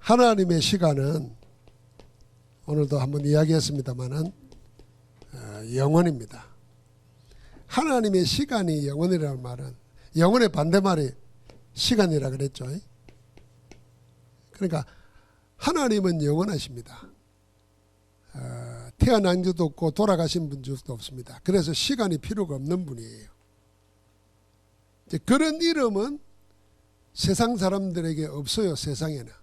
하나님의 시간은 오늘도 한번 이야기했습니다마는 영원입니다. 하나님의 시간이 영원이라는 말은 영원의 반대말이 시간이라 그랬죠. 그러니까 하나님은 영원하십니다. 태어난 적도 없고 돌아가신 분 적도 없습니다. 그래서 시간이 필요가 없는 분이에요. 그런 이름은 세상 사람들에게 없어요. 세상에는.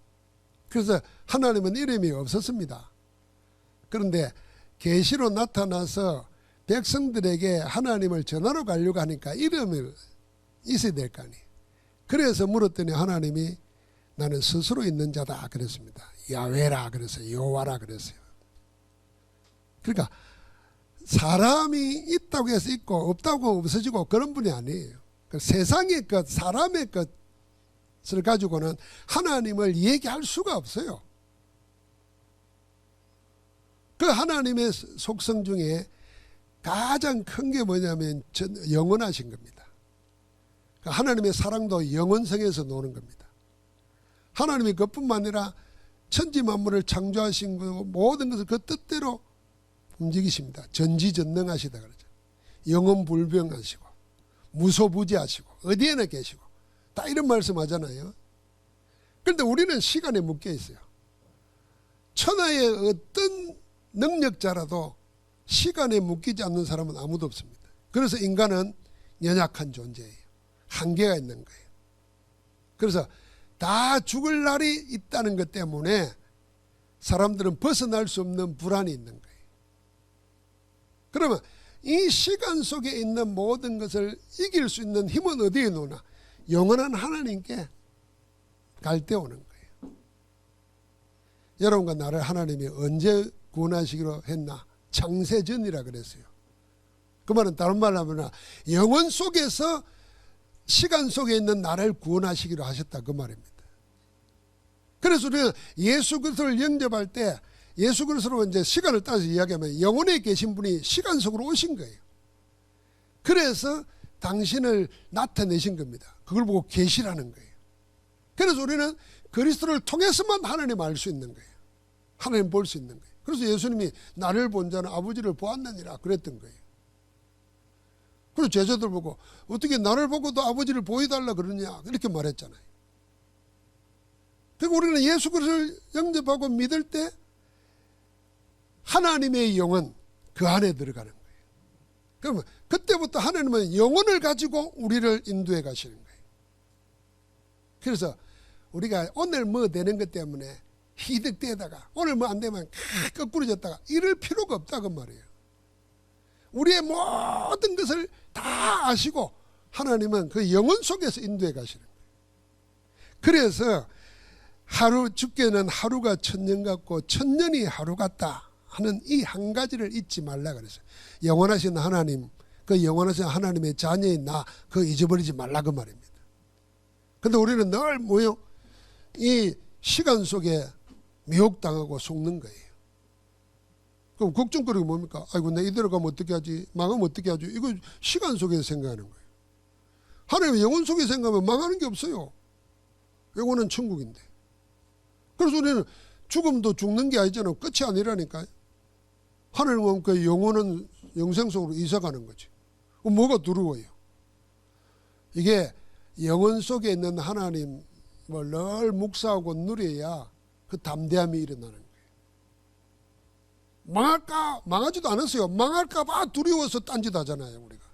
그래서 하나님은 이름이 없었습니다. 그런데 계시로 나타나서 백성들에게 하나님을 전하러 가려고 하니까 이름이 있어야 될 거 아니에요. 그래서 물었더니 하나님이 나는 스스로 있는 자다 그랬습니다. 야훼라 그랬어요. 여호와라 그랬어요. 그러니까 사람이 있다고 해서 있고 없다고 없어지고 그런 분이 아니에요. 세상의 것, 사람의 것을 가지고는 하나님을 얘기할 수가 없어요. 그 하나님의 속성 중에 가장 큰 게 뭐냐면 영원하신 겁니다. 하나님의 사랑도 영원성에서 노는 겁니다. 하나님이 그뿐만 아니라 천지 만물을 창조하신 거 모든 것을 그 뜻대로 움직이십니다. 전지전능하시다 그러죠. 영원불변하시고 무소부지하시고 어디에나 계시고 다 이런 말씀하잖아요. 그런데 우리는 시간에 묶여 있어요. 천하의 어떤 능력자라도 시간에 묶이지 않는 사람은 아무도 없습니다. 그래서 인간은 연약한 존재예요. 한계가 있는 거예요. 그래서 다 죽을 날이 있다는 것 때문에 사람들은 벗어날 수 없는 불안이 있는 거예요. 그러면 이 시간 속에 있는 모든 것을 이길 수 있는 힘은 어디에 놓나? 영원한 하나님께 갈대오는 거예요. 여러분과 나를 하나님이 언제 구원하시기로 했나? 창세전이라 그랬어요. 그 말은 다른 말로 하면 영원 속에서 시간 속에 있는 나를 구원하시기로 하셨다 그 말입니다. 그래서 우리는 예수 그리스도를 영접할 때 예수 그리스도로 이제 시간을 따져서 이야기하면 영원에 계신 분이 시간 속으로 오신 거예요. 그래서 당신을 나타내신 겁니다. 그걸 보고 계시라는 거예요. 그래서 우리는 그리스도를 통해서만 하나님 알 수 있는 거예요. 하나님 볼 수 있는 거예요. 그래서 예수님이 나를 본 자는 아버지를 보았느니라 그랬던 거예요. 그리고 제자들 보고 어떻게 나를 보고도 아버지를 보여달라 그러냐 이렇게 말했잖아요. 그리고 우리는 예수 그리스도를 영접하고 믿을 때 하나님의 영은 그 안에 들어가는 거예요. 그러면 그때부터 하나님은 영혼을 가지고 우리를 인도해 가시는 거예요. 그래서 우리가 오늘 뭐 되는 것 때문에 희득되다가 오늘 뭐 안 되면 거꾸로졌다가 이럴 필요가 없다 그 말이에요. 우리의 모든 것을 다 아시고 하나님은 그 영혼 속에서 인도해 가시는 거예요. 그래서 하루 죽게는 하루가 천년 같고 천년이 하루 같다 하는 이 한 가지를 잊지 말라 그랬어요. 영원하신 하나님, 그 영원하신 하나님의 자녀인 나 그거 잊어버리지 말라 그 말입니다. 그런데 우리는 늘 뭐요? 이 시간 속에 미혹당하고 속는 거예요. 그럼 걱정거리가 뭡니까? 아이고 내 이대로 가면 어떻게 하지? 망하면 어떻게 하지? 이거 시간 속에서 생각하는 거예요. 하나님의 영혼 속에 생각하면 망하는 게 없어요. 영혼은 천국인데. 그래서 우리는 죽음도 죽는 게 아니잖아요. 끝이 아니라니까요. 하나님은 그 영혼은 영생 속으로 이사가는 거지. 뭐가 두려워요? 이게 영혼 속에 있는 하나님을 늘 묵상하고 누려야 그 담대함이 일어나는 거예요. 망할까? 망하지도 않았어요. 망할까 봐 두려워서 딴짓하잖아요. 우리가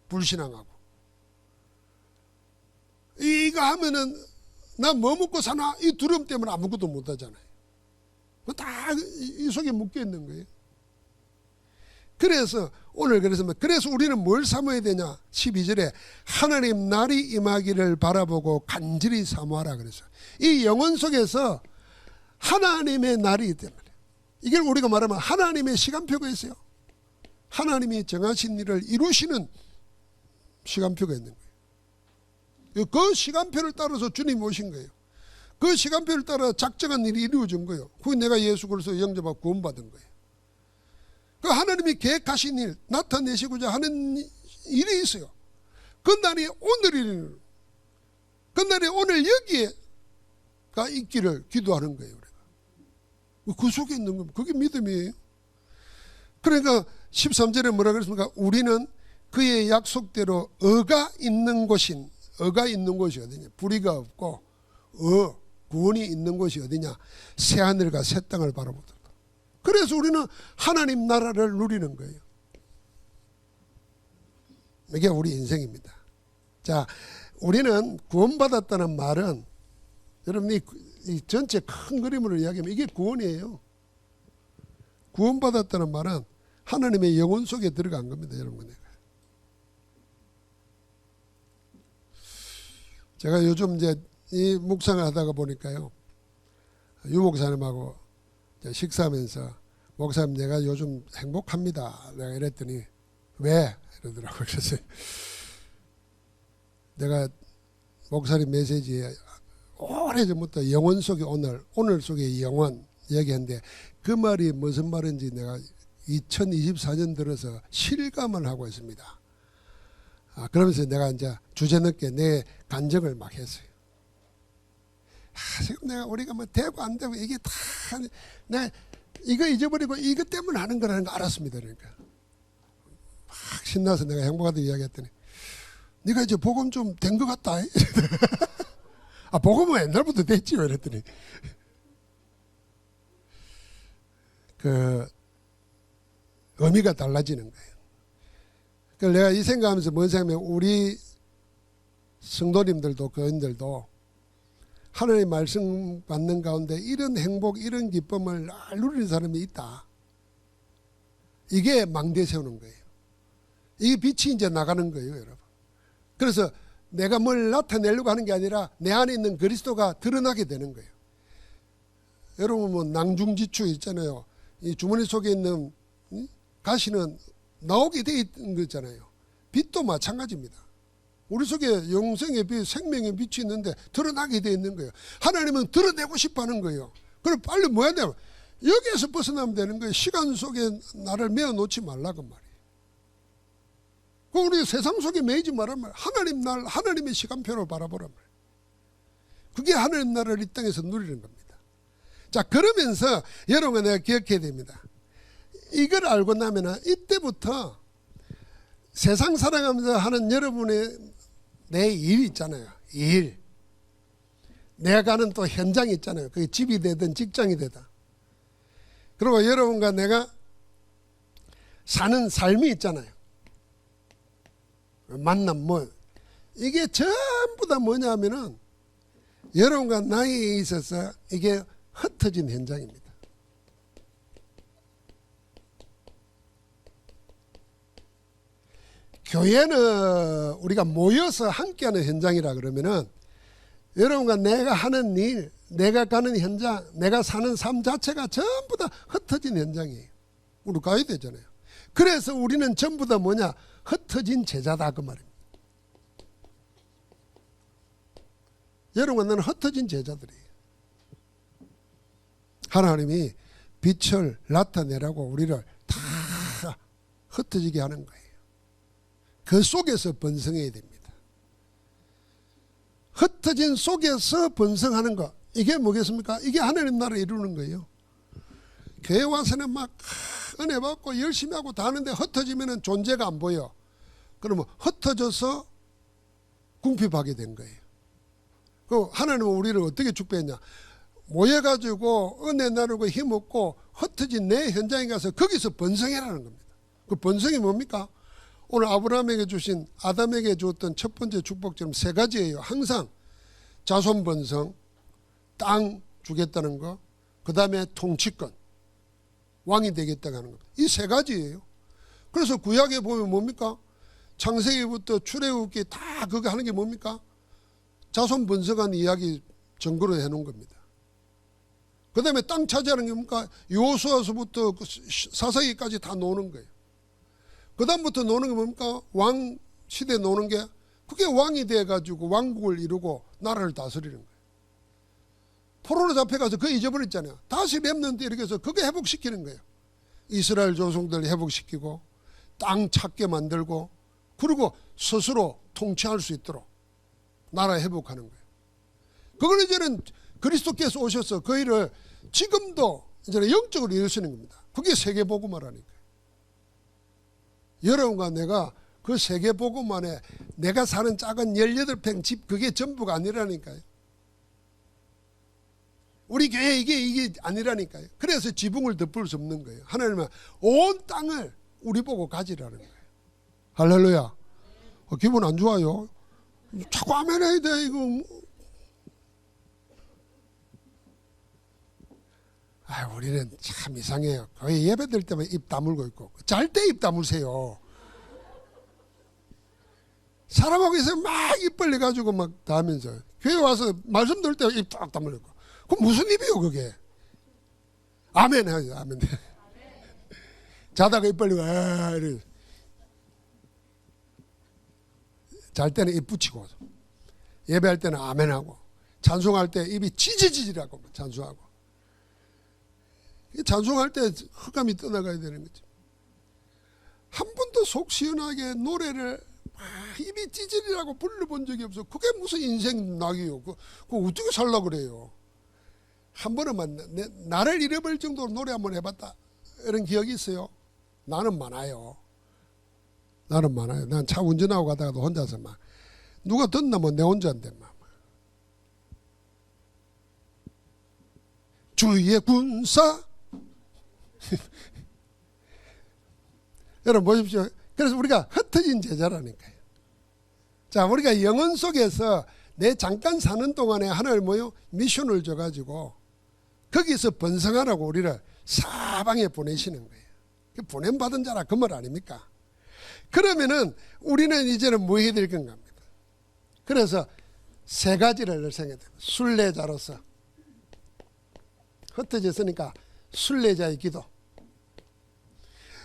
불신앙하고 이거 하면은 나 뭐 먹고 사나? 이 두려움 때문에 아무것도 못 하잖아요. 다 이 속에 묶여 있는 거예요. 그래서 오늘 그래서 우리는 뭘 삼아야 되냐? 12절에 하나님 날이 임하기를 바라보고 간절히 사모하라 그랬어요. 이 영혼 속에서 하나님의 날이 있단 말이에요. 이걸 우리가 말하면 하나님의 시간표가 있어요. 하나님이 정하신 일을 이루시는 시간표가 있는 거예요. 그 시간표를 따라서 주님이 오신 거예요. 그 시간표를 따라 작정한 일이 이루어진 거예요. 그게 내가 예수 그리스도 영접하고 구원받은 거예요. 그 하나님이 계획하신 일, 나타내시고자 하는 일이 있어요. 그 날이 오늘이에요. 그 날이 오늘 여기에가 있기를 기도하는 거예요. 우리가. 그 속에 있는 겁니다. 그게 믿음이에요. 그러니까 13절에 뭐라 그랬습니까? 우리는 그의 약속대로 어가 있는 곳이 어디냐? 불의가 없고 구원이 있는 곳이 어디냐? 새하늘과 새 땅을 바라보도록. 그래서 우리는 하나님 나라를 누리는 거예요. 이게 우리 인생입니다. 자, 우리는 구원받았다는 말은 여러분이 이 전체 큰 그림으로 이야기하면 이게 구원이에요. 구원받았다는 말은 하나님의 영혼 속에 들어간 겁니다. 여러분. 제가 요즘 이제 이 묵상을 하다가 보니까요, 유 목사님하고 식사하면서 목사님 내가 요즘 행복합니다. 내가 이랬더니 왜? 이러더라고요. 그래서 내가 목사님 메시지에 오래전부터 영혼 속의 오늘 속의 영혼 얘기했는데 그 말이 무슨 말인지 내가 2024년 들어서 실감을 하고 있습니다. 그러면서 내가 이제 주제넘게 내 간증을 막 했어요. 지금 내가 우리가 뭐 되고 안 되고 이게 다 내가 이거 잊어버리고 이것 때문에 하는 거라는 거 알았습니다. 그러니까 막 신나서 내가 행복하다고 이야기했더니 네가 이제 복음 좀 된 것 같다. 복음은 옛날부터 됐지요. 이랬더니 그 의미가 달라지는 거예요. 그러니까 내가 이 생각하면서 뭔 생각하면 우리 성도님들도 교인들도 하나님의 말씀 받는 가운데 이런 행복 이런 기쁨을 누리는 사람이 있다. 이게 망대 세우는 거예요. 이 빛이 이제 나가는 거예요. 여러분. 그래서 내가 뭘 나타내려고 하는 게 아니라 내 안에 있는 그리스도가 드러나게 되는 거예요. 여러분 뭐 낭중지추 있잖아요. 이 주머니 속에 있는 가시는 나오게 돼 있는 거잖아요. 빛도 마찬가지입니다. 우리 속에 영생의 빛, 생명의 빛이 있는데 드러나게 돼 있는 거예요. 하나님은 드러내고 싶어 하는 거예요. 그럼 빨리 뭐 해야 돼요? 여기에서 벗어나면 되는 거예요. 시간 속에 나를 메어 놓지 말라고 말이에요. 우리 세상 속에 매이지 말란 말이에요. 하나님의 시간표를 바라보란 말이에요. 그게 하나님 나라를 이 땅에서 누리는 겁니다. 자, 그러면서 여러분 내가 기억해야 됩니다. 이걸 알고 나면 이때부터 세상 살아가면서 하는 여러분의 내 일 있잖아요. 일. 내가 가는 또 현장이 있잖아요. 그게 집이 되든 직장이 되든. 그리고 여러분과 내가 사는 삶이 있잖아요. 만남 뭐 이게 전부 다 뭐냐면은 여러분과 나이에 있어서 이게 흩어진 현장입니다. 교회는 우리가 모여서 함께하는 현장이라 그러면은 여러분과 내가 하는 일, 내가 가는 현장, 내가 사는 삶 자체가 전부 다 흩어진 현장이에요. 우리 가야 되잖아요. 그래서 우리는 전부 다 뭐냐? 흩어진 제자다 그 말입니다. 여러분과 나는 흩어진 제자들이에요. 하나님이 빛을 나타내라고 우리를 다 흩어지게 하는 거예요. 그 속에서 번성해야 됩니다. 흩어진 속에서 번성하는 것, 이게 뭐겠습니까? 이게 하나님 나라를 이루는 거예요. 교회 와서는 막 은혜 받고 열심히 하고 다 하는데 흩어지면 존재가 안 보여. 그러면 흩어져서 궁핍하게 된 거예요. 그 하나님은 우리를 어떻게 축복했냐? 모여가지고 은혜 나누고 힘없고 흩어진 내 현장에 가서 거기서 번성해라는 겁니다. 그 번성이 뭡니까? 오늘 아브라함에게 주신 아담에게 주었던 첫 번째 축복처럼 세 가지예요. 항상 자손 번성, 땅 주겠다는 거, 그 다음에 통치권, 왕이 되겠다고 하는 것. 이 세 가지예요. 그래서 구약에 보면 뭡니까? 창세기부터 출애굽기 다 그거 하는 게 뭡니까? 자손 번성한 이야기 증거로 해놓은 겁니다. 그 다음에 땅 차지하는 게 뭡니까? 여호수아서부터 사사기까지 다 노는 거예요. 그 다음부터 노는 게 뭡니까? 왕 시대 노는 게 그게 왕이 돼가지고 왕국을 이루고 나라를 다스리는 거예요. 포로로 잡혀가서 그거 잊어버렸잖아요. 다시 랩런트 이렇게 해서 그거 회복시키는 거예요. 이스라엘 조성들 회복시키고 땅 찾게 만들고 그리고 스스로 통치할 수 있도록 나라 회복하는 거예요. 그걸 이제는 그리스도께서 오셔서 그 일을 지금도 이제 영적으로 이루시는 겁니다. 그게 세계복음화라니까요. 여러분과 내가 그 세계복음화에 내가 사는 작은 18평 집 그게 전부가 아니라니까요. 우리 교회 이게 아니라니까요. 그래서 지붕을 덮을 수 없는 거예요. 하나님은 온 땅을 우리 보고 가지라는 거예요. 할렐루야. 기분 안 좋아요? 자꾸 아멘 해야 돼 이거. 우리는 참 이상해요. 거의 예배 드릴 때만 입 다물고 있고 잘 때 입 다무세요. 사람하고 있으면 막 입 벌려가지고 막 다 하면서 교회 와서 말씀 들을 때 입 딱 다물고 그럼 무슨 입이요 그게? 아멘 하죠. 아멘. 자다가 입 벌리고 이래. 잘 때는 입 붙이고 예배할 때는 아멘하고 찬송할 때 입이 지지지지라고 찬송하고 찬송할 때 흑감이 떠나가야 되는 거죠. 한 번도 속 시원하게 노래를 입이 찌질이라고 불러본 적이 없어. 그게 무슨 인생 낙이요. 그거 어떻게 살려고 그래요. 한 번은 나를 잃어버릴 정도로 노래 한번 해봤다 이런 기억이 있어요. 나는 많아요. 난 차 운전하고 가다가도 혼자서 막 누가 듣나 뭐 내 혼자인데 막 주의 군사 여러분 보십시오. 그래서 우리가 흩어진 제자라니까요. 자, 우리가 영혼 속에서 내 잠깐 사는 동안에 하나님 미션을 줘가지고 거기서 번성하라고 우리를 사방에 보내시는 거예요. 보냄받은 자라 그 말 아닙니까? 그러면은 우리는 이제는 뭐 해야 될 건가 합니다. 그래서 세 가지를 생각해요. 순례자로서 흩어졌으니까 순례자의 기도,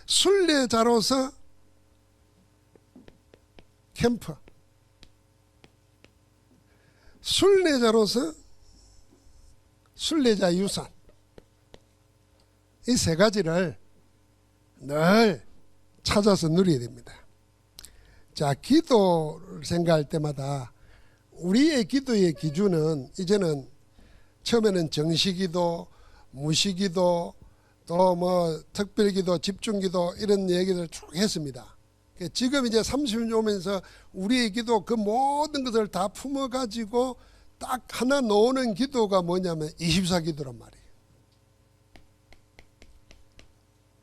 순례자로서 캠프, 순례자로서 순례자 유산, 이 세 가지를 늘 찾아서 누려야 됩니다. 자, 기도를 생각할 때마다 우리의 기도의 기준은 이제는 처음에는 정시기도, 무시기도, 또 뭐 특별기도, 집중기도 이런 얘기를 쭉 했습니다. 지금 이제 30년 오면서 우리의 기도 그 모든 것을 다 품어가지고 딱 하나 놓는 기도가 뭐냐면 24기도란 말이에요.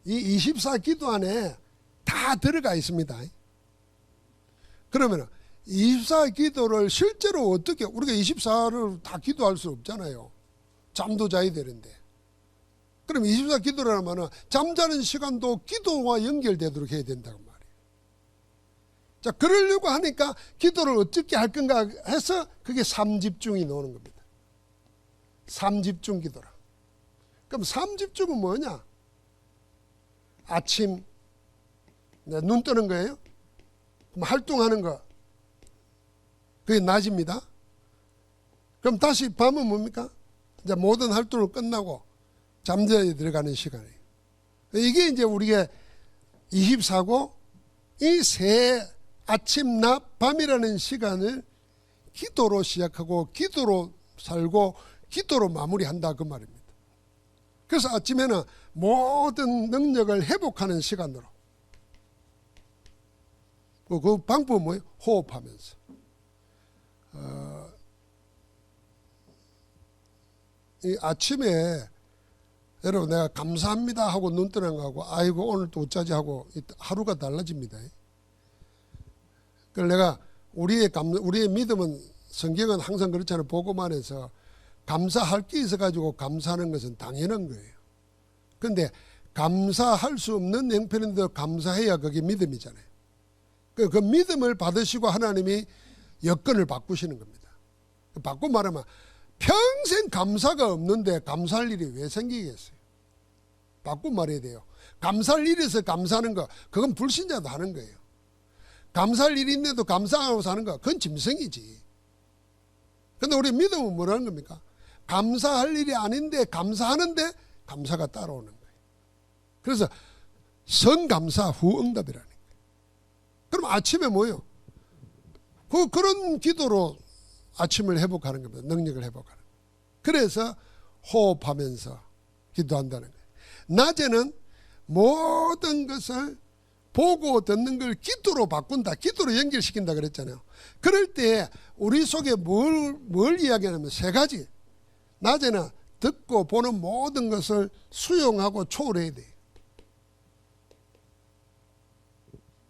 이 24기도 안에 다 들어가 있습니다. 그러면 24기도를 실제로 어떻게 우리가 24를 다 기도할 수 없잖아요. 잠도 자야 되는데. 그럼 24기도라는 말은 잠자는 시간도 기도와 연결되도록 해야 된다고 말이에요. 자, 그러려고 하니까 기도를 어떻게 할 건가 해서 그게 삼집중이 나오는 겁니다. 삼집중 기도라. 그럼 삼집중은 뭐냐? 아침 눈 뜨는 거예요. 그럼 활동하는 거 그게 낮입니다. 그럼 다시 밤은 뭡니까? 이제 모든 활동을 끝나고 잠자리에 들어가는 시간이에요. 이게 이제 우리가 24고 이 세 아침, 낮, 밤이라는 시간을 기도로 시작하고 기도로 살고 기도로 마무리한다 그 말입니다. 그래서 아침에는 모든 능력을 회복하는 시간으로 그 방법은 뭐예요? 호흡하면서 이 아침에 여러분 내가 감사합니다 하고 눈 뜨는 거하고 아이고 오늘 또 어쩌지 하고 하루가 달라집니다. 그래서 내가 우리의 믿음은 성경은 항상 그렇잖아요. 복음만 해서 감사할 게 있어가지고 감사하는 것은 당연한 거예요. 그런데 감사할 수 없는 형편인데 감사해야 그게 믿음이잖아요. 그 믿음을 받으시고 하나님이 여건을 바꾸시는 겁니다. 바꿔 말하면 평생 감사가 없는데 감사할 일이 왜 생기겠어요? 바꿔 말해야 돼요. 감사할 일에서 감사하는 거 그건 불신자도 하는 거예요. 감사할 일이 있는데도 감사하고 사는 거 그건 짐승이지. 그런데 우리 믿음은 뭐라는 겁니까? 감사할 일이 아닌데 감사하는데 감사가 따라오는 거예요. 그래서 성감사 후응답이라는 거예요. 그럼 아침에 뭐예요? 그런 기도로 아침을 회복하는 겁니다. 능력을 회복하는. 그래서 호흡하면서 기도한다는 거예요. 낮에는 모든 것을 보고 듣는 걸 기도로 바꾼다. 기도로 연결시킨다 그랬잖아요. 그럴 때 우리 속에 뭘 이야기하냐면 세 가지. 낮에는 듣고 보는 모든 것을 수용하고 초월해야 돼요.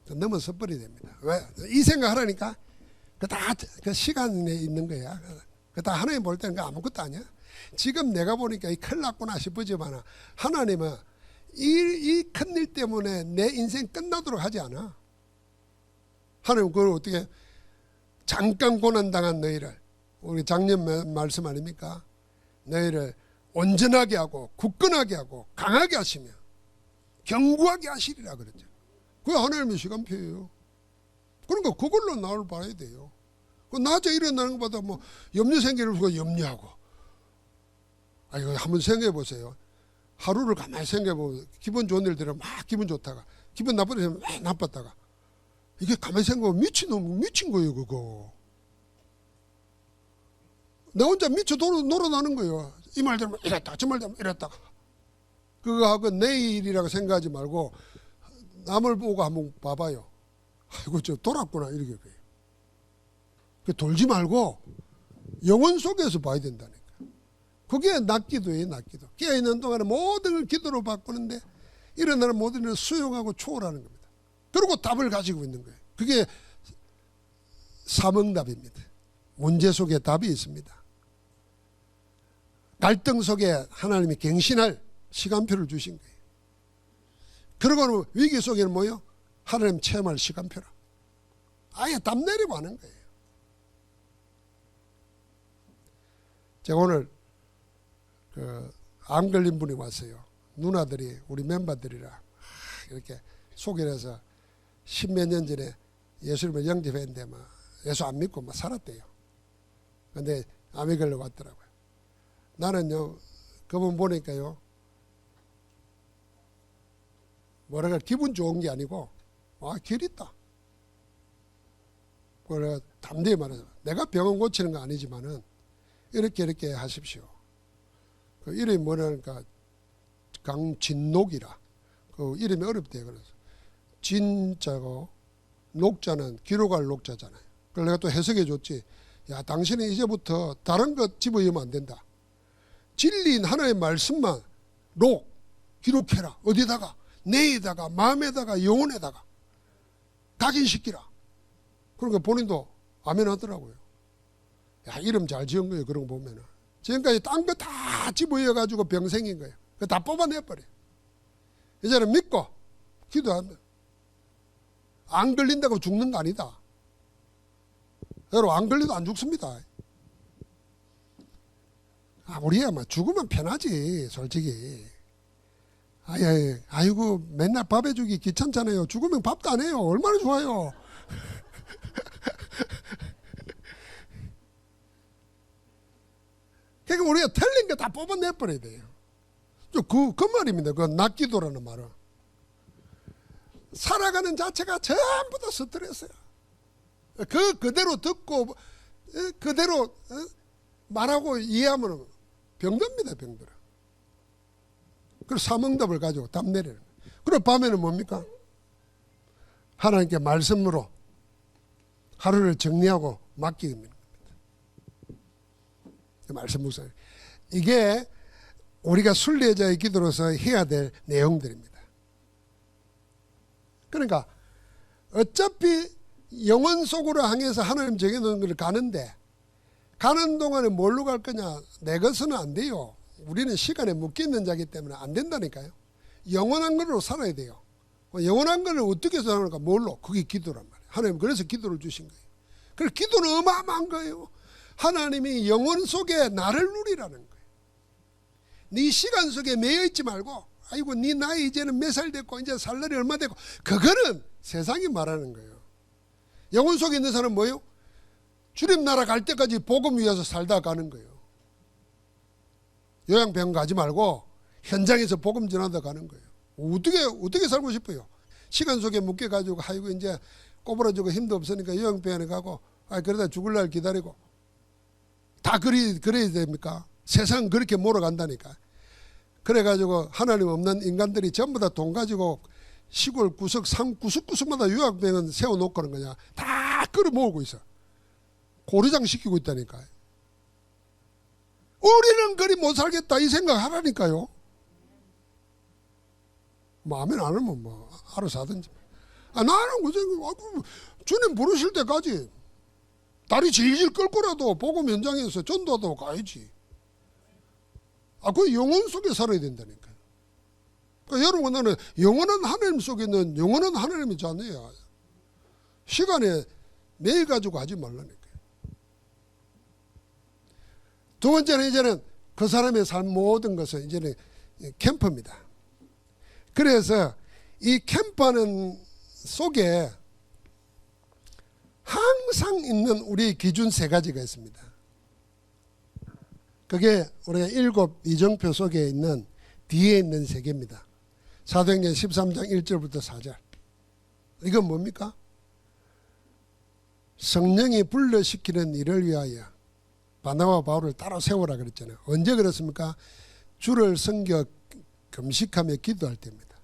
넘어서 버려야 됩니다. 왜? 이 생각하라니까. 그 시간에 있는 거야. 그 다 하나님 볼 때는 아무것도 아니야. 지금 내가 보니까 이 큰일 났구나 싶어지만 하나님은 이 큰일 때문에 내 인생 끝나도록 하지 않아. 하나님 그걸 어떻게 잠깐 고난당한 너희를 우리 작년 말씀 아닙니까? 너희를 온전하게 하고 굳건하게 하고 강하게 하시며 견고하게 하시리라 그랬죠. 그게 하나님의 시간표예요. 그러니까 그걸로 나를 봐야 돼요. 그 낮에 일어나는 것보다 뭐 염려 생기는 염려하고. 이거 한번 생각해 보세요. 하루를 가만히 생각해 보면 기분 좋은 일 들으면 막 기분 좋다가 기분 나쁜 일 들으면 막 나빴다가 이게 가만히 생각해 보면 미친 거예요 그거. 나 혼자 미쳐 놀아나는 거예요. 이 말 들으면 이랬다가 저 말 들으면 이랬다가. 그거하고 내일이라고 생각하지 말고 남을 보고 한번 봐봐요. 아이고 저 돌았구나 이렇게. 돌지 말고 영혼 속에서 봐야 된다니까. 그게 낮기도예요. 낮기도. 깨어있는 동안에 모든 걸 기도로 바꾸는데 일어나는 모든 일을 수용하고 초월하는 겁니다. 그리고 답을 가지고 있는 거예요. 그게 사명답입니다. 문제 속에 답이 있습니다. 갈등 속에 하나님이 갱신할 시간표를 주신 거예요. 그러고는 위기 속에는 뭐요? 하나님 체험할 시간표라. 아예 답 내리고 하는 거예요. 제가 오늘 암 걸린 분이 왔어요. 누나들이 우리 멤버들이라 이렇게 소개를 해서 십몇 년 전에 예수님을 영접했는데 막 예수 안 믿고 막 살았대요. 근데 암이 걸려 왔더라고요. 나는요 그분 보니까요 뭐랄까 기분 좋은 게 아니고 길 있다. 그래 담대히 말해서 내가 병원 고치는 거 아니지만은 이렇게 하십시오. 그 이름이 뭐냐니까 강진녹이라. 그 이름이 어렵대요. 그래서 진자고 녹자는 기록할 녹자잖아요. 그걸 내가 또 해석해 줬지. 야 당신은 이제부터 다른 것 집어넣으면 안 된다. 진리인 하나의 말씀만 녹 기록해라. 어디다가 내에다가 마음에다가 영혼에다가 각인시키라. 그러니까 본인도 아멘 하더라고요. 야 이름 잘 지은 거예요. 그런 거 보면은. 지금까지 딴 거 다 집어넣어가지고 병 생긴 거예요. 그거 다 뽑아내버려. 이제는 믿고 기도하면 안 걸린다고 죽는 거 아니다. 여러분 안 걸려도 안 죽습니다. 우리야 뭐 죽으면 편하지 솔직히. 아이고 맨날 밥 해주기 귀찮잖아요. 죽으면 밥도 안 해요. 얼마나 좋아요. 그러니까 우리가 틀린 거 다 뽑아내버려야 돼요. 그 말입니다. 그 낫기도라는 말은. 살아가는 자체가 전부 다 스트레스야. 그대로 듣고 그대로 말하고 이해하면 병듭니다. 병들어. 그래서 사명답을 가지고 답 내리는 거예요. 그리고 밤에는 뭡니까? 하나님께 말씀으로 하루를 정리하고 맡기는 겁니다. 말씀 묵상. 이게 우리가 순례자의 기도로서 해야 될 내용들입니다. 그러니까 어차피 영혼 속으로 향해서 하나님 정해놓은 걸 가는데 가는 동안에 뭘로 갈 거냐? 내 것은 안 돼요. 우리는 시간에 묶여있는 자이기 때문에 안 된다니까요. 영원한 걸로 살아야 돼요. 영원한 걸 어떻게 살아갈까? 뭘로? 그게 기도란 말이에요. 하나님 그래서 기도를 주신 거예요. 그래서 기도는 어마어마한 거예요. 하나님이 영혼 속에 나를 누리라는 거예요. 네 시간 속에 매여 있지 말고 아이고 네 나이 이제는 몇 살 됐고 이제 살 날이 얼마 됐고 그거는 세상이 말하는 거예요. 영혼 속에 있는 사람은 뭐예요? 주님 나라 갈 때까지 복음 위해서 살다 가는 거예요. 요양병 가지 말고 현장에서 복음 전하다 가는 거예요. 어떻게 살고 싶어요? 시간 속에 묶여가지고 아이고 이제 꼬부라지고 힘도 없으니까 요양병원에 가고 그러다 죽을 날 기다리고 다 그래야 됩니까? 세상 그렇게 몰아간다니까. 그래가지고 하나님 없는 인간들이 전부 다 돈 가지고 시골 구석, 산 구석구석마다 유학병원 세워놓고 그런 거냐. 다 끌어모으고 있어. 고리장 시키고 있다니까요. 우리는 그리 못 살겠다 이 생각 하라니까요. 뭐 아멘 안 하면 뭐 알아서 하든지. 나는 그 생각, 주님 부르실 때까지 다리 질질 끌고라도 복음 현장에서 전도하도 가야지. 그 영혼 속에 살아야 된다니까요. 그러니까 여러분, 나는 영원한 하나님 속에 있는 영원한 하나님의 자녀야. 시간에 매일 가지고 하지 말라니까요. 두 번째는 이제는 그 사람의 삶 모든 것은 이제는 캠프입니다. 그래서 이 캠프하는 속에 항상 있는 우리 기준 세 가지가 있습니다. 그게 우리가 7 이정표 속에 있는 뒤에 있는 세 개입니다. 사도행전 13장 1절부터 4절. 이건 뭡니까? 성령이 불러시키는 일을 위하여 바나바와 바울을 따로 세우라 그랬잖아요. 언제 그랬습니까? 주를 섬겨 금식하며 기도할 때입니다.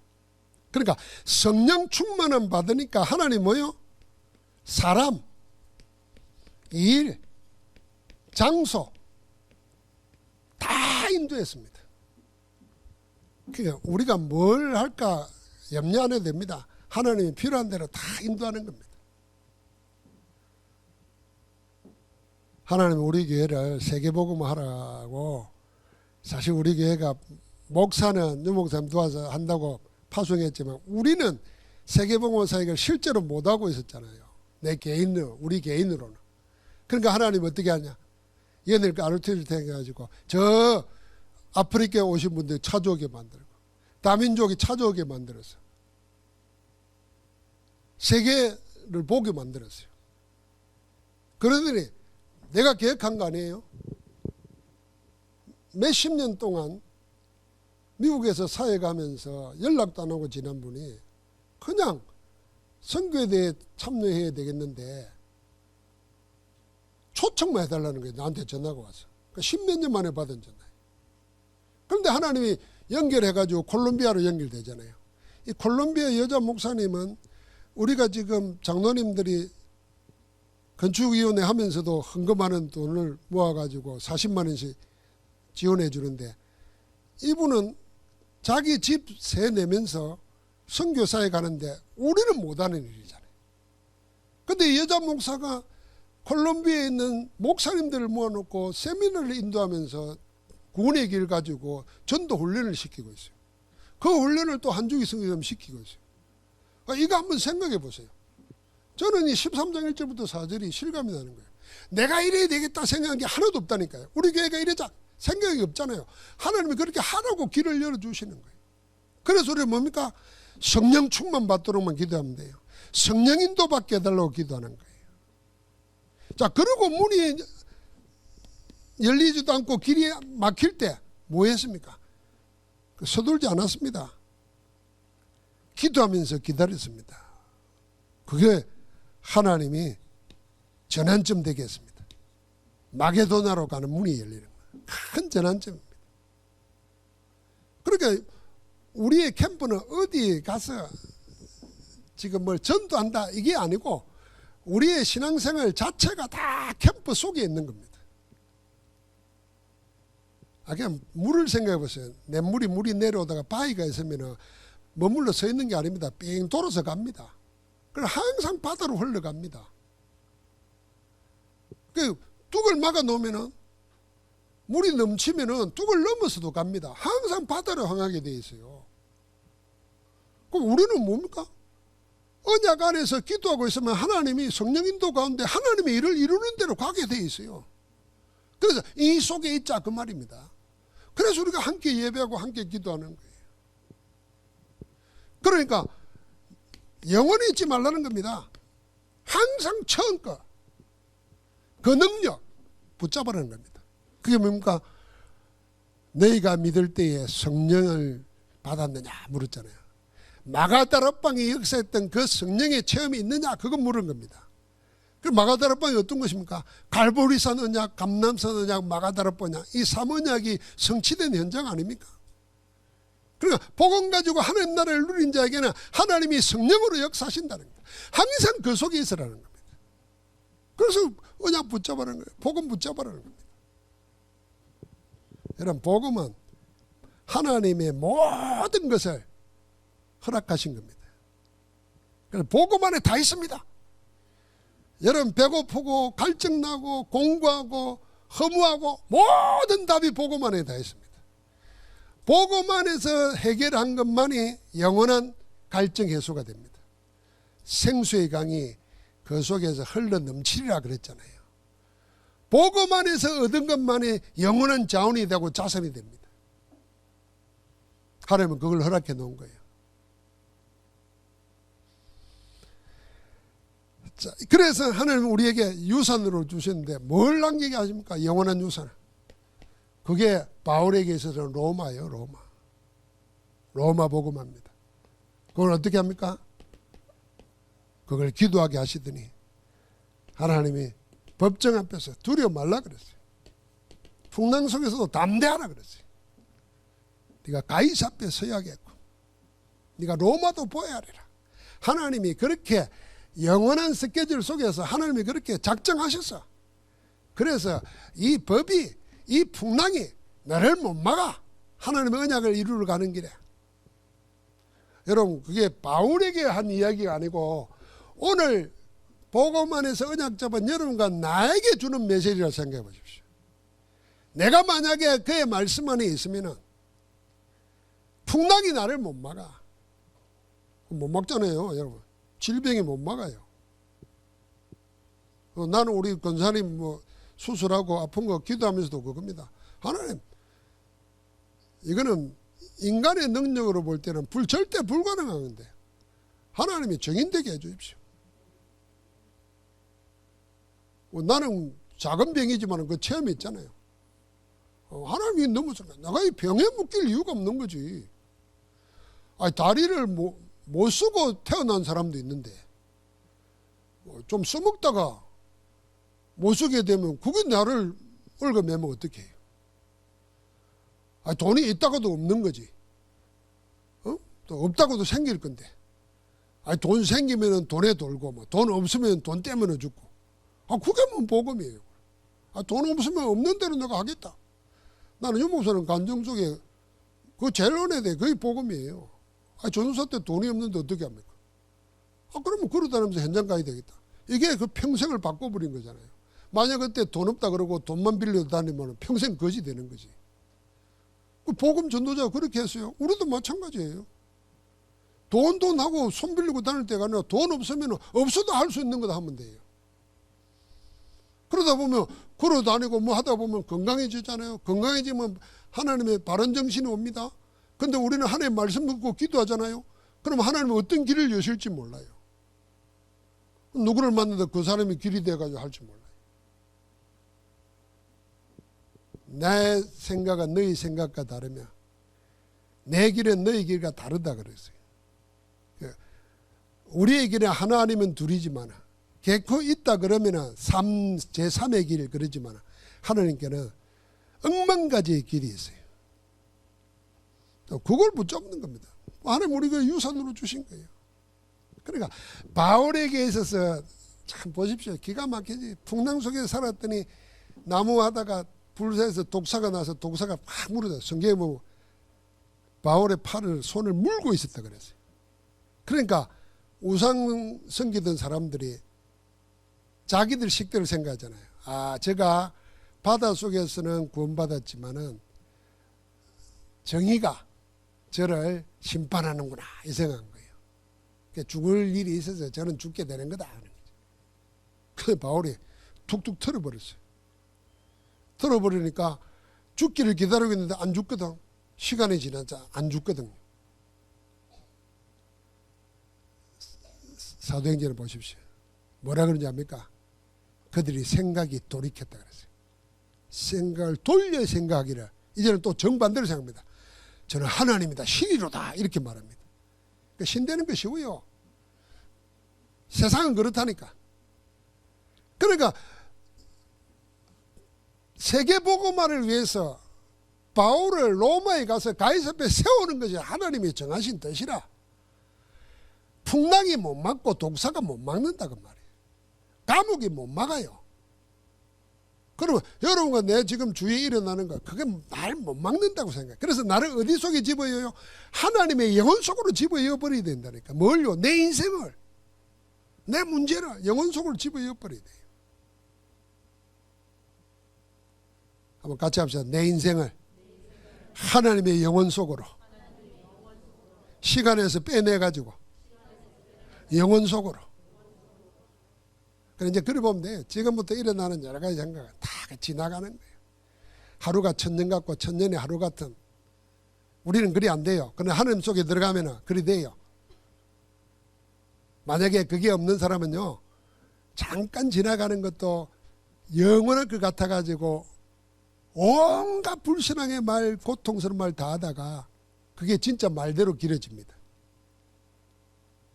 그러니까 성령 충만함 받으니까 하나님 뭐요? 사람, 일, 장소 다 인도했습니다. 그러니까 우리가 뭘 할까 염려 안 해도 됩니다. 하나님이 필요한 대로 다 인도하는 겁니다. 하나님이 우리 교회를 세계복음화하라고, 사실 우리 교회가 목사는 유 목사님 도와서 한다고 파송했지만 우리는 세계복음화 사역을 실제로 못하고 있었잖아요. 내 개인으로, 우리 개인으로는. 그러니까 하나님이 어떻게 하냐, 얘네를 아르티를 통해가지고 저 아프리카에 오신 분들 찾아오게 만들고 다민족이 찾아오게 만들었어요. 세계를 보게 만들었어요. 그러더니 내가 계획한 거 아니에요? 몇십 년 동안 미국에서 사역하면서 연락도 안 하고 지난 분이 그냥 선교에 대해 참여해야 되겠는데 초청만 해달라는 거예요. 나한테 전화가 와서. 그러니까 10몇 년 만에 받은 전화. 그런데 하나님이 연결해가지고 콜롬비아로 연결되잖아요. 이 콜롬비아 여자 목사님은 우리가 지금 장로님들이 건축위원회 하면서도 헌금하는 돈을 모아가지고 40만 원씩 지원해 주는데, 이분은 자기 집 세 내면서 선교사에 가는데 우리는 못하는 일이잖아요. 근데 이 여자 목사가 콜롬비아에 있는 목사님들을 모아놓고 세미나를 인도하면서 구원의 길 가지고 전도 훈련을 시키고 있어요. 그 훈련을 또 한 주기 성교사님 시키고 있어요. 이거 한번 생각해 보세요. 저는 이 13장 1절부터 4절이 실감이 나는 거예요. 내가 이래야 되겠다 생각한 게 하나도 없다니까요. 우리 교회가 이러자 생각이 없잖아요. 하나님이 그렇게 하라고 길을 열어주시는 거예요. 그래서 우리 뭡니까? 성령 충만 받도록만 기도하면 돼요. 성령 인도 받게 해달라고 기도하는 거예요. 자, 그리고 문이 열리지도 않고 길이 막힐 때 뭐 했습니까? 서둘지 않았습니다. 기도하면서 기다렸습니다. 그게 하나님이 전환점 되겠습니다. 마게도나로 가는 문이 열리는 거예요. 큰 전환점입니다. 그러니까 우리의 캠프는 어디 가서 지금 뭘 전도한다 이게 아니고 우리의 신앙생활 자체가 다 캠프 속에 있는 겁니다. 그냥 물을 생각해 보세요. 물이 내려오다가 바위가 있으면 머물러 서 있는 게 아닙니다. 삥 돌아서 갑니다. 그럼 항상 바다로 흘러갑니다. 그 뚝을 막아 놓으면은 물이 넘치면은 뚝을 넘어서도 갑니다. 항상 바다로 향하게 돼 있어요. 그럼 우리는 뭡니까? 언약 안에서 기도하고 있으면 하나님이 성령 인도 가운데 하나님의 일을 이루는 대로 가게 돼 있어요. 그래서 이 속에 있자 그 말입니다. 그래서 우리가 함께 예배하고 함께 기도하는 거예요. 그러니까 영원히 잊지 말라는 겁니다. 항상 처음 거, 그 능력 붙잡으라는 겁니다. 그게 뭡니까? 너희가 믿을 때에 성령을 받았느냐 물었잖아요. 마가다락방에 역사했던 그 성령의 체험이 있느냐 그거 물은 겁니다. 그럼 마가다락방이 어떤 것입니까? 갈보리산 언약, 감람산 언약, 마가다락방 언약, 이 3언약이 성취된 현장 아닙니까? 그러니까 복음 가지고 하나님 나라를 누린 자에게는 하나님이 성령으로 역사하신다는 거예요. 항상 그 속에 있으라는 겁니다. 그래서 언약 붙잡으라는 거예요. 복음 붙잡으라는 겁니다. 여러분, 복음은 하나님의 모든 것을 허락하신 겁니다. 그래서 복음 안에 다 있습니다. 여러분, 배고프고 갈증나고 공부하고 허무하고 모든 답이 복음 안에 다 있습니다. 복음 안에서 해결한 것만이 영원한 갈증 해소가 됩니다. 생수의 강이 그 속에서 흘러 넘치리라 그랬잖아요. 복음 안에서 얻은 것만이 영원한 자원이 되고 자산이 됩니다. 하나님은 그걸 허락해 놓은 거예요. 자, 그래서 하나님은 우리에게 유산으로 주셨는데 뭘 남기게 하십니까? 영원한 유산. 그게 바울에게 있어서는 로마예요. 로마 복음합니다. 그걸 어떻게 합니까? 그걸 기도하게 하시더니 하나님이 법정 앞에서 두려워 말라 그랬어요. 풍랑 속에서도 담대하라 그랬어요. 네가 가이사 앞에 서야겠고 네가 로마도 보여야 하리라. 하나님이 그렇게 영원한 스케줄 속에서 하나님이 그렇게 작정하셨어. 그래서 이 법이, 이 풍랑이 나를 못 막아. 하나님의 언약을 이루러 가는 길에. 여러분, 그게 바울에게 한 이야기가 아니고 오늘 복음 안에서 언약 잡은 여러분과 나에게 주는 메시지라 생각해 보십시오. 내가 만약에 그의 말씀 안에 있으면 풍랑이 나를 못 막아. 못 막잖아요, 여러분. 질병이 못 막아요. 나는 우리 권사님 수술하고 아픈 거 기도하면서도 그겁니다. 하나님, 이거는 인간의 능력으로 볼 때는 절대 불가능한 건데 하나님이 증인되게 해주십시오. 나는 작은 병이지만 그 체험이 있잖아요. 하나님이 넘어서 내가 이 병에 묶일 이유가 없는 거지. 다리를 못 쓰고 태어난 사람도 있는데 좀 써먹다가 못 쓰게 되면 그게 나를 얽어매면 어떻게 해요? 돈이 있다가도 없는 거지. 또 없다고도 생길 건데. 돈 생기면 돈에 돌고 돈 없으면 돈 때문에 죽고. 그게 뭐 복음이에요. 돈 없으면 없는 대로 내가 하겠다. 나는 유목사는 간정 속에 그거 제일 은혜돼. 그게 복음이에요. 전도사 때 돈이 없는데 어떻게 합니까? 그러면 걸어다니면서 현장 가야 되겠다. 이게 그 평생을 바꿔버린 거잖아요. 만약 그때 돈 없다 그러고 돈만 빌려 다니면 평생 거지 되는 거지. 그 복음 전도자가 그렇게 했어요. 우리도 마찬가지예요. 돈 하고 손 빌리고 다닐 때가 아니라 돈 없으면 없어도 할 수 있는 거다 하면 돼요. 그러다 보면 걸어 다니고 하다 보면 건강해지잖아요. 건강해지면 하나님의 바른 정신이 옵니다. 근데 우리는 하나님의 말씀 듣고 기도하잖아요. 그럼 하나님은 어떤 길을 여실지 몰라요. 누구를 만나도 그 사람이 길이 돼가지고 할지 몰라요. 내 생각은 너희 생각과 다르며 내 길은 너희 길과 다르다 그랬어요. 우리의 길은 하나 아니면 둘이지만 결코 있다 그러면 제3의 길 그러지만 하나님께는 억만 가지의 길이 있어요. 그걸 붙잡는 겁니다. 하나님 우리가 유산으로 주신 거예요. 그러니까 바울에게 있어서 참 보십시오. 기가 막히지. 풍랑 속에 살았더니 나무 하다가 불사에서 독사가 나서 독사가 팍 물어다. 성경에 보면 바울의 손을 물고 있었다 그랬어요. 그러니까 우상 섬기던 사람들이 자기들 식대로 생각하잖아요. 제가 바닷속에서는 구원받았지만은 정의가 저를 심판하는구나 이 생각한 거예요. 그러니까 죽을 일이 있어서 저는 죽게 되는 거다 하는 거죠. 그래서 바울이 툭툭 털어버렸어요. 털어버리니까 죽기를 기다리고 있는데 안 죽거든. 시간이 지나자 안 죽거든요. 사도행전을 보십시오. 뭐라 그런지 압니까? 그들이 생각이 돌이켰다 그랬어요. 생각을 돌려 생각하기를 이제는 또 정반대로 생각합니다. 저는 하나님이다 신이로다 이렇게 말합니다. 그러니까 신되는 거 쉬워요. 세상은 그렇다니까. 그러니까 세계복음화를 위해서 바울을 로마에 가서 가이사 앞에 세우는 것이 하나님이 정하신 뜻이라. 풍랑이 못 막고 독사가 못 막는다고 말이에요. 감옥이 못 막아요. 그러면 여러분과 내 지금 주위에 일어나는 거 그게 날 못 막는다고 생각해요. 그래서 나를 어디 속에 집어넣어요? 하나님의 영혼 속으로 집어넣어 버려야 된다니까. 뭘요? 내 인생을, 내 문제를 영혼 속으로 집어넣어 버려야 돼요. 한번 같이 합시다. 내 인생을 하나님의 영혼 속으로, 시간에서 빼내가지고 영혼 속으로. 그래 이제 그래 보면 돼요. 지금부터 일어나는 여러 가지 생각은 다 지나가는 거예요. 하루가 천년 같고 천년이 하루 같은. 우리는 그리 안 돼요. 그러나 하나님 속에 들어가면 그리 돼요. 만약에 그게 없는 사람은요, 잠깐 지나가는 것도 영원할 것 같아가지고 온갖 불신앙의 말, 고통스러운 말 다 하다가 그게 진짜 말대로 길어집니다.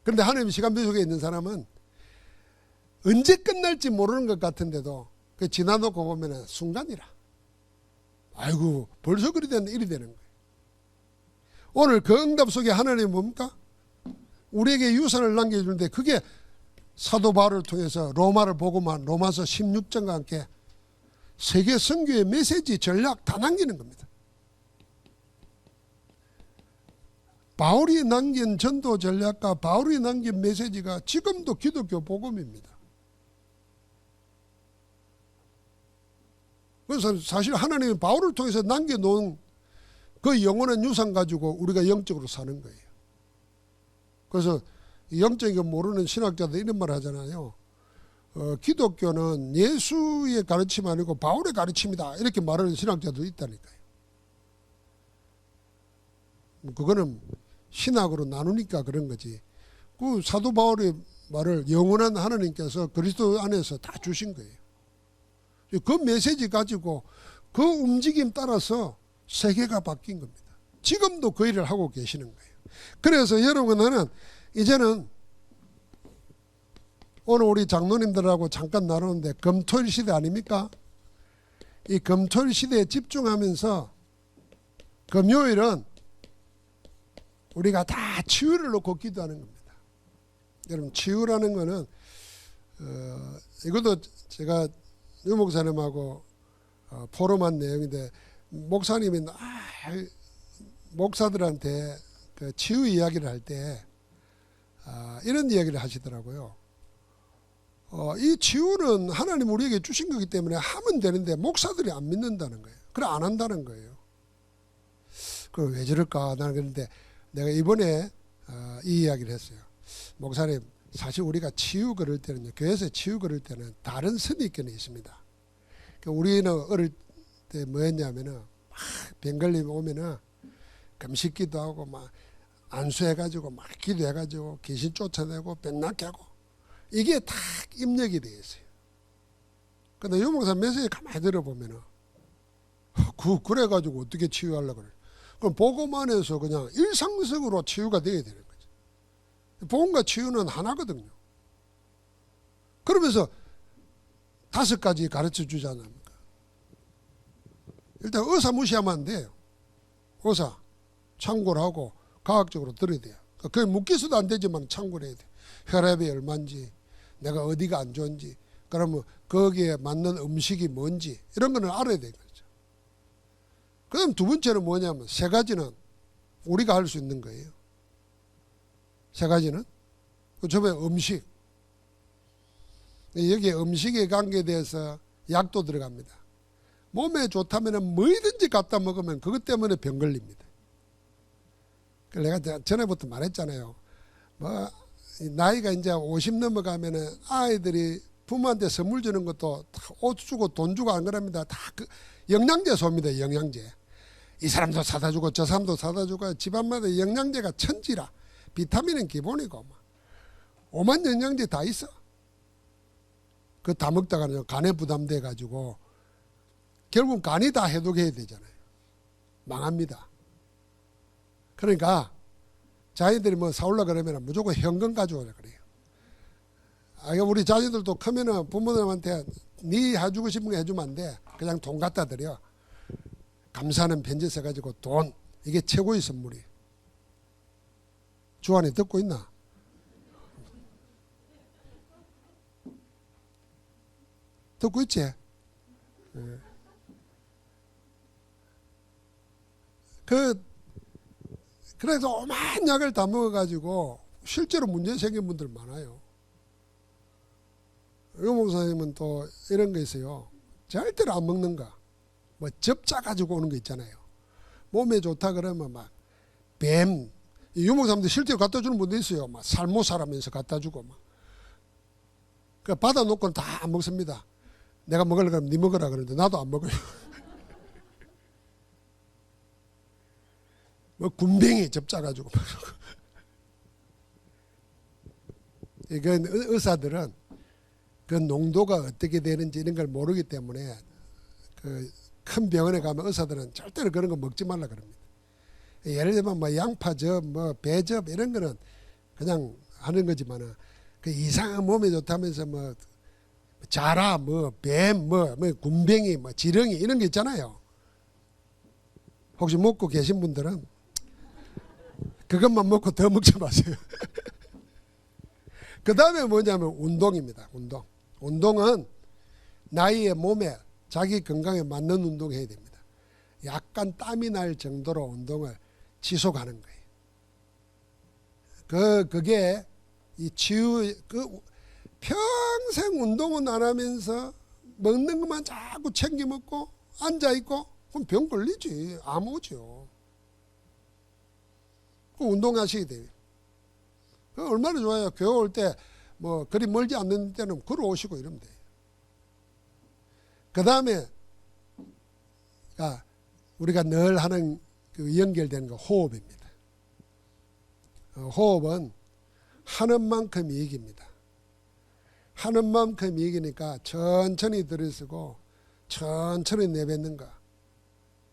그런데 하나님 시간표 속에 있는 사람은 언제 끝날지 모르는 것 같은데도 그 지나놓고 보면 순간이라. 아이고 벌써 그리 됐네, 이리 되는 거예요. 오늘 그 응답 속에 하나님이 뭡니까? 우리에게 유산을 남겨주는데 그게 사도 바울을 통해서 로마를 보고만 로마서 16장과 함께 세계 선교의 메시지 전략 다 남기는 겁니다. 바울이 남긴 전도 전략과 바울이 남긴 메시지가 지금도 기독교 복음입니다. 그래서 사실 하나님이 바울을 통해서 남겨놓은 그 영원한 유산 가지고 우리가 영적으로 사는 거예요. 그래서 영적인 거 모르는 신학자들 이런 말 하잖아요. 기독교는 예수의 가르침 아니고 바울의 가르침이다, 이렇게 말하는 신학자도 있다니까요. 그거는 신학으로 나누니까 그런 거지. 그 사도 바울의 말을 영원한 하나님께서 그리스도 안에서 다 주신 거예요. 그 메시지 가지고 그 움직임 따라서 세계가 바뀐 겁니다. 지금도 그 일을 하고 계시는 거예요. 그래서 여러분은 이제는 오늘 우리 장로님들하고 잠깐 나누는데 금토일 시대 아닙니까? 이 금토일 시대에 집중하면서 금요일은 우리가 다 치유를 놓고 기도하는 겁니다. 여러분 치유라는 거는 이것도 제가 유 목사님하고 포럼한 내용인데, 목사님이 목사들한테 그 치유 이야기를 할 때 이런 이야기를 하시더라고요. 이 치유는 하나님 우리에게 주신 거기 때문에 하면 되는데 목사들이 안 믿는다는 거예요. 그래 안 한다는 거예요. 그럼 왜 저럴까? 나는 그런데 내가 이번에 이 이야기를 했어요. 목사님, 사실 우리가 치유 걸을 때는요, 교회에서 치유 걸을 때는 다른 선입견이 있습니다. 우리는 어릴 때 뭐 했냐면은 막 병 걸리면 오면은 금식기도 하고 막 안수해가지고 막 기도해가지고 귀신 쫓아내고 병 낫게 하고, 이게 다 입력이 되어 있어요. 근데 유목사 메시지 가만히 들어보면은 그래가지고 어떻게 치유하려고 그래? 그럼 복음만 해서 그냥 일상적으로 치유가 되어야 되는 거죠. 복음과 치유는 하나거든요. 그러면서 5가지 가르쳐 주지 않습니까? 일단 의사 무시하면 안 돼요. 의사 참고를 하고 과학적으로 들어야 돼요. 그게 묶기서도 안 되지만 참고를 해야 돼요. 혈압이 얼마인지, 내가 어디가 안 좋은지, 그러면 거기에 맞는 음식이 뭔지, 이런 거는 알아야 되는 거죠. 그다음 두 번째는 뭐냐면, 3가지는 우리가 할 수 있는 거예요. 3가지는 그 저번에 음식, 여기에 음식에 관계돼서 약도 들어갑니다. 몸에 좋다면 뭐든지 갖다 먹으면 그것 때문에 병 걸립니다. 내가 전에부터 말했잖아요. 뭐 나이가 이제 50 넘어가면은 아이들이 부모한테 선물 주는 것도 옷 주고 돈 주고 안 그럽니다. 다 그 영양제 쏩니다. 영양제. 이 사람도 사다 주고 저 사람도 사다 주고, 집안마다 영양제가 천지라. 비타민은 기본이고 오만 영양제 다 있어. 그 다 먹다가는 간에 부담돼 가지고 결국 간이 다 해독해야 되잖아요. 망합니다. 그러니까 자기들이 뭐 사올라 그러면 무조건 현금 가져오라 그래요. 우리 자녀들도 크면은 부모님한테 네 해주고 싶은 거 해주면 안 돼. 그냥 돈 갖다 드려. 감사하는 편지 써가지고 돈, 이게 최고의 선물이에요. 주안에 듣고 있나? 듣고 있지? 그래서 오만 약을 다 먹어가지고 실제로 문제 생긴 분들 많아요. 유 목사님은 또 이런 거 있어요. 절대로 안 먹는 거. 뭐 접자 가지고 오는 거 있잖아요. 몸에 좋다 그러면 막 뱀. 유 목사님도 실제로 갖다 주는 분도 있어요. 막 살모사라면서 갖다 주고 막. 그 받아놓고는 다 안 먹습니다. 내가 먹으려고 하면 네 먹으라 그러는데 나도 안 먹어요. 뭐 군뱅이 접자가지고. 이건 의사들은 그 농도가 어떻게 되는지 이런 걸 모르기 때문에 그 큰 병원에 가면 의사들은 절대로 그런 거 먹지 말라 그럽니다. 예를 들면 뭐 양파즙, 뭐 배즙 이런 거는 그냥 하는 거지만은 그 이상한 몸에 좋다면서 뭐 자라, 뭐 뱀, 뭐 군뱅이, 뭐 지렁이 이런 게 있잖아요. 혹시 먹고 계신 분들은 그것만 먹고 더 먹지 마세요. 그 다음에 뭐냐면 운동입니다. 운동은 나이의 몸에 자기 건강에 맞는 운동 해야 됩니다. 약간 땀이 날 정도로 운동을 지속하는 거예요. 그게 이 평생 운동은 안 하면서 먹는 것만 자꾸 챙겨 먹고 앉아 있고 그럼 병 걸리지. 아무죠. 운동하시게 돼요. 얼마나 좋아요. 교회 올 때 뭐 그리 멀지 않는 때는 걸어오시고 이러면 돼요. 그 다음에 우리가 늘 하는 그 연결되는 거 호흡입니다. 호흡은 하는 만큼 이익입니다. 하는 만큼 이익이니까 천천히 들이쓰고 천천히 내뱉는 거.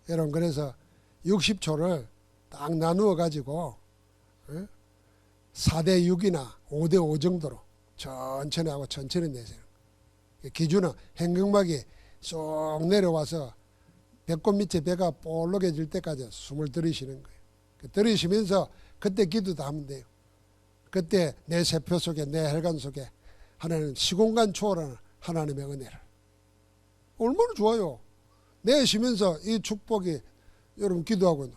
여러분 그래서 60초를 딱 나누어 가지고 4대 6이나 5대 5 정도로 천천히 하고 천천히 내세요. 기준은 행경막이 쏙 내려와서 배꼽 밑에 배가 볼록해질 때까지 숨을 들이쉬는 거예요. 들이쉬면서 그때 기도도 하면 돼요. 그때 내 세포 속에 내 혈관 속에 하나님 시공간 초월하는 하나님의 은혜를. 얼마나 좋아요. 내쉬면서 이 축복이 여러분 기도하고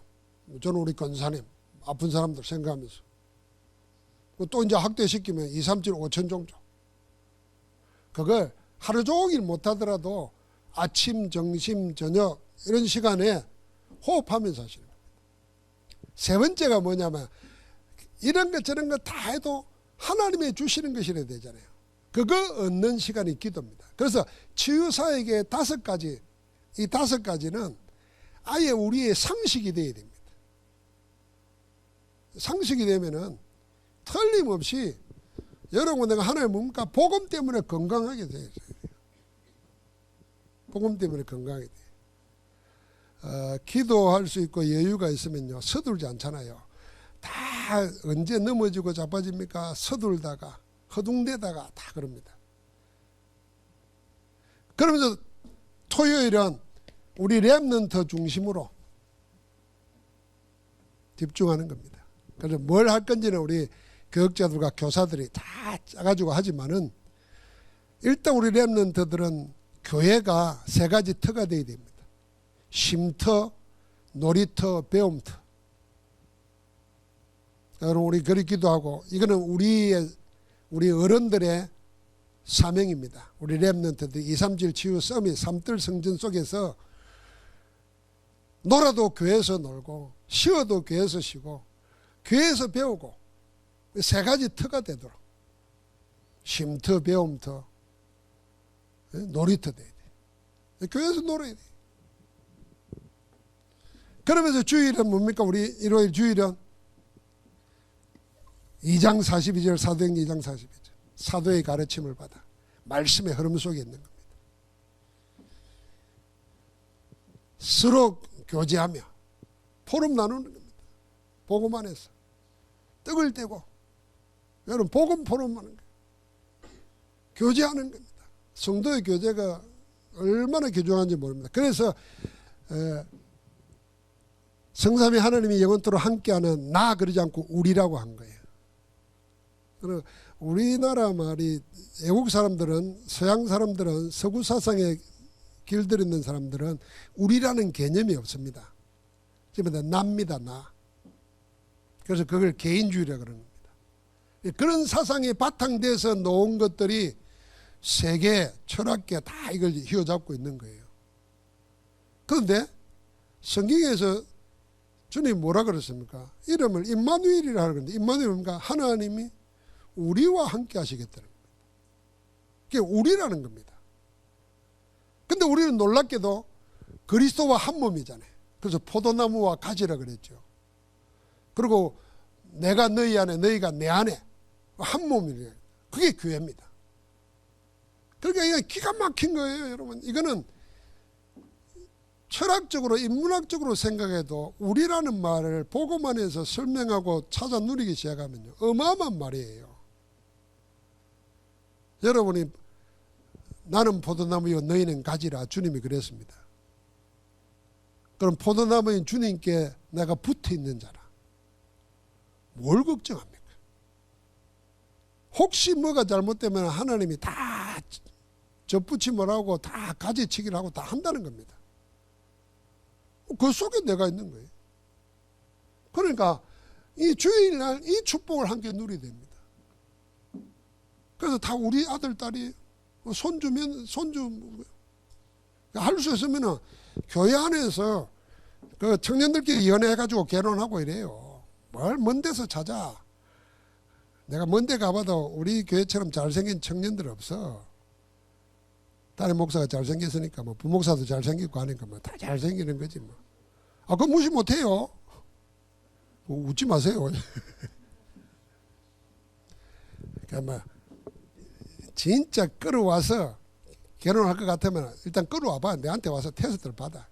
저는 우리 권사님 아픈 사람들 생각하면서 또 이제 확대시키면 2, 3, 7, 5천 정도. 그걸 하루 종일 못하더라도 아침, 점심, 저녁 이런 시간에 호흡하면서 하시는 겁니다. 세 번째가 뭐냐면 이런 것 저런 것 다 해도 하나님이 주시는 것이라 되잖아요. 그거 얻는 시간이 기도입니다. 그래서 치유사에게 5가지, 이 5가지는 아예 우리의 상식이 되어야 됩니다. 상식이 되면은 틀림없이 여러분 내가 하나님 뭡니까? 복음 때문에 건강하게 돼요. 복음 때문에 건강하게 돼요. 기도할 수 있고 여유가 있으면요 서둘지 않잖아요. 다 언제 넘어지고 자빠집니까? 서둘다가 허둥대다가 다 그럽니다. 그러면서 토요일은 우리 렘넌트 중심으로 집중하는 겁니다. 그래서 뭘 할 건지는 우리 교육자들과 교사들이 다 짜가지고 하지만은 일단 우리 렘넌트들은 교회가 3가지 터가 되어야 됩니다. 쉼터, 놀이터, 배움터. 여러분 우리 그리 기도하고 이거는 우리 어른들의 사명입니다. 우리 렘넌트들 237 치유 서밋 3뜰 성전 속에서 놀아도 교회에서 놀고 쉬어도 교회에서 쉬고 교회에서 배우고 3가지 터가 되도록 쉼터, 배움터, 놀이터 돼야 돼. 교회에서 놀아야 돼. 그러면서 주일은 뭡니까? 우리 일요일 주일은 2장 42절 사도행전 2장 42절 사도의 가르침을 받아 말씀의 흐름 속에 있는 겁니다. 서로 교제하며 포럼 나누는 겁니다. 복음 안에서 떡을 떼고 여러분 복음 포럼하는 거예요. 교제하는 겁니다. 성도의 교제가 얼마나 귀중한지 모릅니다. 그래서 성삼위 하나님이 영원토록 함께하는 나 그러지 않고 우리라고 한 거예요. 그리고 우리나라 말이 외국 사람들은 서양 사람들은 서구 사상에 길들여 있는 사람들은 우리라는 개념이 없습니다. 지금 나입니다. 나. 그래서 그걸 개인주의라고 그러는 겁니다. 그런 사상이 바탕돼서 놓은 것들이 세계, 철학계 다 이걸 휘어잡고 있는 거예요. 그런데 성경에서 주님이 뭐라 그랬습니까? 이름을 임마누엘이라 하는데 임마누엘이 뭡니까? 하나님이 우리와 함께 하시겠다는 겁니다. 그게 우리라는 겁니다. 근데 우리는 놀랍게도 그리스도와 한 몸이잖아요. 그래서 포도나무와 가지라 그랬죠. 그리고 내가 너희 안에 너희가 내 안에 한 몸이래요. 그게 교회입니다. 그러니까 이게 기가 막힌 거예요, 여러분. 이거는 철학적으로 인문학적으로 생각해도 우리라는 말을 복음 안에서 설명하고 찾아 누리기 시작하면요 어마어마한 말이에요. 여러분이 나는 포도나무요 너희는 가지라 주님이 그랬습니다. 그럼 포도나무인 주님께 내가 붙어 있는 자라 뭘 걱정합니까? 혹시 뭐가 잘못되면 하나님이 다 접붙임을 하고 다 가지치기를 하고 다 한다는 겁니다. 그 속에 내가 있는 거예요. 그러니까 이 주일날 이 축복을 함께 누리게 됩니다. 그래서 다 우리 아들, 딸이 손주면 손주 할 수 있으면 교회 안에서 그 청년들끼리 연애해가지고 결혼하고 이래요. 뭘 먼 데서 찾아. 내가 먼 데 가봐도 우리 교회처럼 잘생긴 청년들 없어. 딸의 목사가 잘생겼으니까 뭐 부목사도 잘생기고 하니까 뭐 다 잘생기는 거지 뭐. 아, 그거 무시 못해요. 웃지 마세요. 그러니까 뭐 진짜 끌어와서 결혼할 것 같으면 일단 끌어와봐. 내한테 와서 테스트를 받아.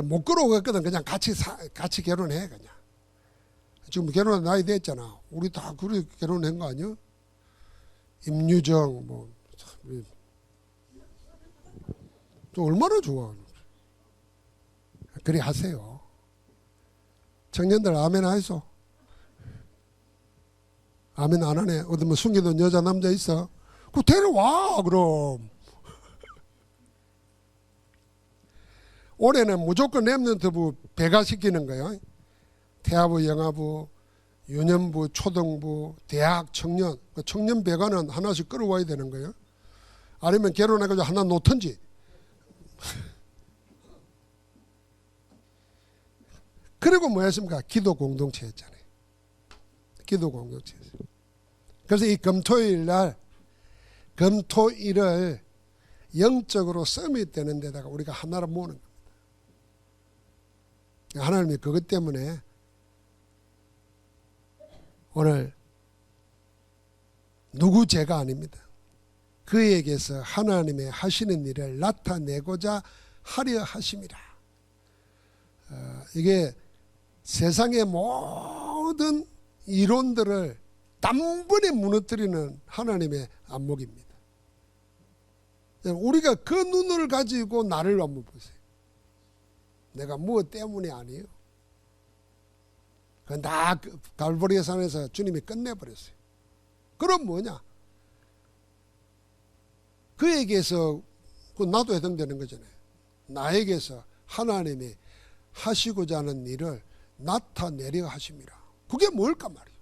못 끌어오거든. 그냥 같이 결혼해 그냥. 지금 결혼한 나이 됐잖아. 우리 다 그렇게 결혼한 거 아니야? 임유정 뭐 또 얼마나 좋아. 그리 하세요. 청년들 아멘 하이소. 아멘 안 하네. 어디 뭐 숨겨둔 여자 남자 있어? 그거 데려와 그럼. 올해는 무조건 랩런트부 배가시키는 거예요. 태아부, 영아부, 유년부, 초등부, 대학, 청년. 청년 배가는 하나씩 끌어와야 되는 거예요. 아니면 결혼해가지고 하나 놓던지. 그리고 뭐였습니까? 기도 공동체였잖아요. 기도 공동체. 그래서 이 금토일을 영적으로 서밋되는 데다가 우리가 하나로 모으는 겁니다. 하나님이 그것 때문에 오늘 누구 죄가 아닙니다. 그에게서 하나님의 하시는 일을 나타내고자 하려 하심이라. 이게 세상의 모든 이론들을 단번에 무너뜨리는 하나님의 안목입니다. 우리가 그 눈을 가지고 나를 한번 보세요. 내가 무엇 때문에 아니에요. 그건 다 갈보리의 산에서 주님이 끝내버렸어요. 그럼 뭐냐? 그에게서 나도 해당되는 거잖아요. 나에게서 하나님이 하시고자 하는 일을 나타내려 하심이라. 그게 뭘까 말이에요.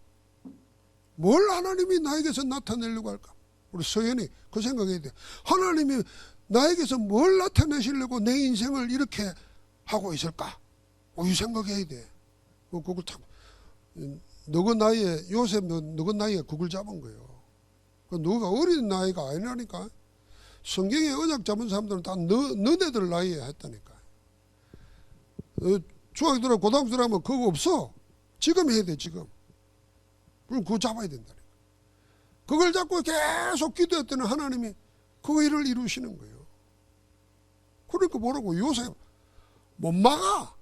뭘 하나님이 나에게서 나타내려고 할까? 우리 서연이 그 생각해야 돼요. 하나님이 나에게서 뭘 나타내시려고 내 인생을 이렇게 하고 있을까? 이 생각해야 돼. 그걸 참 너그 나이에 요셉 너그 나이에 그걸 잡은 거예요. 너가 어린 나이가 아니라니까. 성경에 언약 잡은 사람들은 다 너네들 나이에 했다니까. 중학교 들어 고등학교 들어가면 그거 없어. 지금 해야 돼 지금. 그럼 그거 잡아야 된다니까. 그걸 잡고 계속 기도했더니 하나님이 그 일을 이루시는 거예요. 그러니까 뭐라고 요셉 못 막아.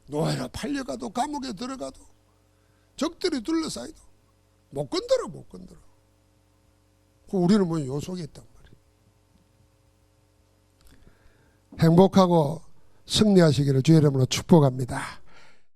노예로 팔려가도 감옥에 들어가도 적들이 둘러싸여도 못 건드려. 우리는 뭐 요 속에 있단 말이에요. 행복하고 승리하시기를 주의 이름으로 축복합니다.